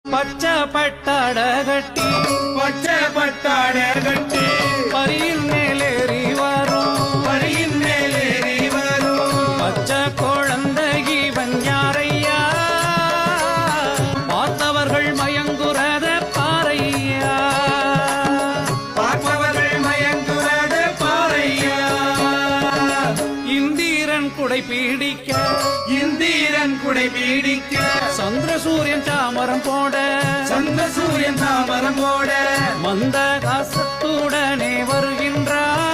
பச்சை பட்டாட கட்டி பரியின் மேலேறி வரும் பச்சை குழந்தை இவன் யாரையா பார்த்தவர்கள் மயங்குறத பாறையா இந்திரன் குடை பீடிக்க சந்திர சூரியன் தாமரம் போட மந்த காசத்துடனே வருகின்றார்